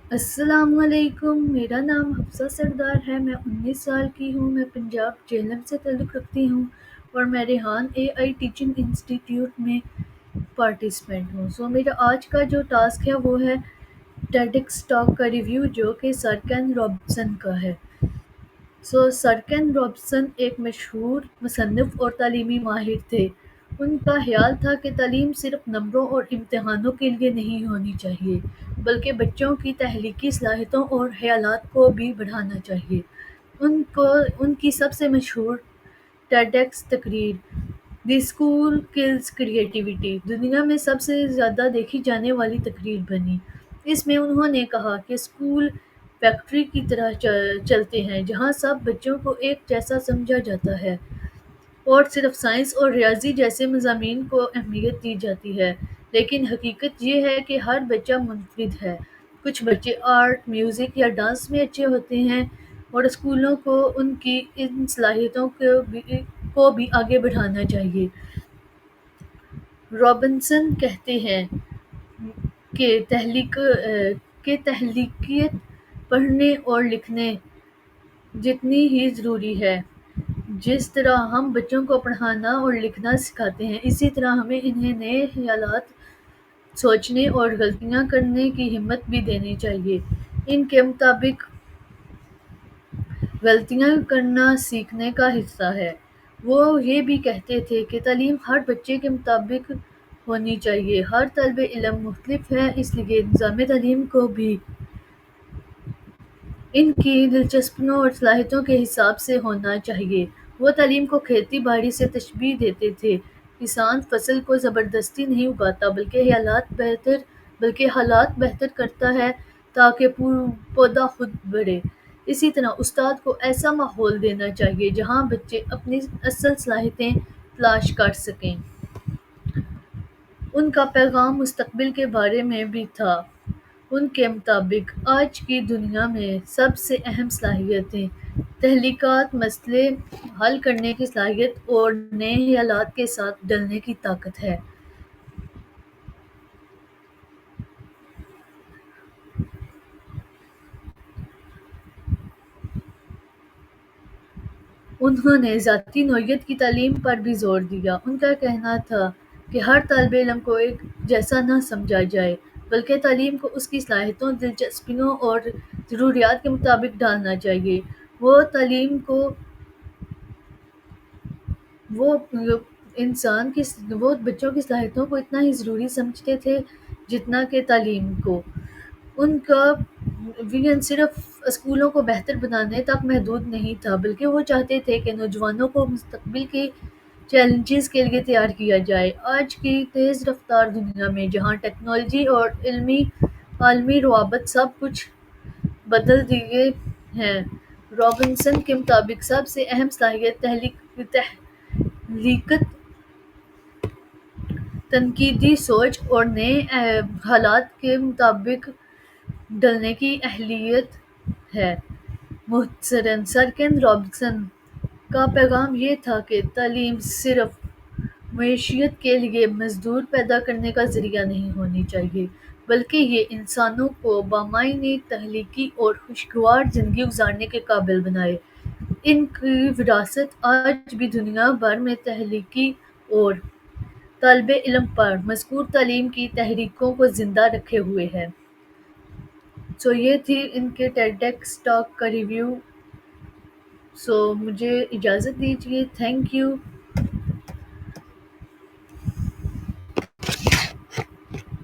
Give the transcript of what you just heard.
السلام علیکم، میرا نام حفصہ سردار ہے۔ میں 19 سال کی ہوں۔ میں پنجاب جہلم سے تعلق رکھتی ہوں اور میں ریحان اے آئی ٹیچنگ انسٹیٹیوٹ میں پارٹیسپینٹ ہوں۔ میرا آج کا جو ٹاسک ہے وہ ہے ٹیڈکس ٹاک کا ریویو، جو کہ سر کین رابسن کا ہے۔ سر کین رابسن ایک مشہور مصنف اور تعلیمی ماہر تھے۔ ان کا خیال تھا کہ تعلیم صرف نمبروں اور امتحانوں کے لیے نہیں ہونی چاہیے، بلکہ بچوں کی تخلیقی صلاحیتوں اور خیالات کو بھی بڑھانا چاہیے۔ ان کی سب سے مشہور ٹیڈیکس تقریر "دی اسکول کلز کریٹیوٹی" دنیا میں سب سے زیادہ دیکھی جانے والی تقریر بنی۔ اس میں انہوں نے کہا کہ اسکول فیکٹری کی طرح چلتے ہیں، جہاں سب بچوں کو ایک جیسا سمجھا جاتا ہے اور صرف سائنس اور ریاضی جیسے مضامین کو اہمیت دی جاتی ہے، لیکن حقیقت یہ ہے کہ ہر بچہ منفرد ہے۔ کچھ بچے آرٹ، میوزک یا ڈانس میں اچھے ہوتے ہیں اور اسکولوں کو ان کی ان صلاحیتوں کو بھی آگے بڑھانا چاہیے۔ رابنسن کہتے ہیں کہ تخلیقیت پڑھنے اور لکھنے جتنی ہی ضروری ہے۔ جس طرح ہم بچوں کو پڑھنا اور لکھنا سکھاتے ہیں، اسی طرح ہمیں انہیں نئے خیالات، سوچنے اور غلطیاں کرنے کی ہمت بھی دینی چاہیے۔ ان کے مطابق غلطیاں کرنا سیکھنے کا حصہ ہے۔ وہ یہ بھی کہتے تھے کہ تعلیم ہر بچے کے مطابق ہونی چاہیے۔ ہر طالب علم مختلف ہے، اس لیے نظام تعلیم کو بھی ان کی دلچسپیوں اور صلاحیتوں کے حساب سے ہونا چاہیے۔ وہ تعلیم کو کھیتی باڑی سے تشبیہ دیتے تھے۔ کسان فصل کو زبردستی نہیں اگاتا، بلکہ حالات بہتر کرتا ہے تاکہ پودا خود بڑھے۔ اسی طرح استاد کو ایسا ماحول دینا چاہیے جہاں بچے اپنی اصل صلاحیتیں تلاش کر سکیں۔ ان کا پیغام مستقبل کے بارے میں بھی تھا۔ ان کے مطابق آج کی دنیا میں سب سے اہم صلاحیتیں تخلیقات، مسئلے حل کرنے کی صلاحیت اور نئے خیالات کے ساتھ ڈلنے کی طاقت ہے۔ انہوں نے ذاتی نوعیت کی تعلیم پر بھی زور دیا۔ ان کا کہنا تھا کہ ہر طالب علم کو ایک جیسا نہ سمجھا جائے، بلکہ تعلیم کو اس کی صلاحیتوں، دلچسپیوں اور ضروریات کے مطابق ڈھالنا چاہیے۔ وہ تعلیم کو وہ بچوں کی صلاحیتوں کو اتنا ہی ضروری سمجھتے تھے جتنا کہ تعلیم کو۔ ان کا وژن صرف اسکولوں کو بہتر بنانے تک محدود نہیں تھا، بلکہ وہ چاہتے تھے کہ نوجوانوں کو مستقبل کے چیلنجز کے لیے تیار کیا جائے۔ آج کی تیز رفتار دنیا میں، جہاں ٹیکنالوجی اور عالمی روابط سب کچھ بدل دیے ہیں، رابنسن کے مطابق سب سے اہم صلاحیت تخلیقیت، تنقیدی سوچ اور نئے حالات کے مطابق ڈھلنے کی اہلیت ہے۔ مختصراً، سر کین رابسن کا پیغام یہ تھا کہ تعلیم صرف معیشت کے لیے مزدور پیدا کرنے کا ذریعہ نہیں ہونی چاہیے، بلکہ یہ انسانوں کو بامعنی، تخلیقی اور خوشگوار زندگی گزارنے کے قابل بنائے۔ ان کی وراثت آج بھی دنیا بھر میں تخلیقی اور طالب علم پر مذکور تعلیم کی تحریکوں کو زندہ رکھے ہوئے ہے۔ یہ تھی ان کے ٹیڈیکس ٹاک کا ریویو۔ مجھے اجازت دیجیے۔ Thank you.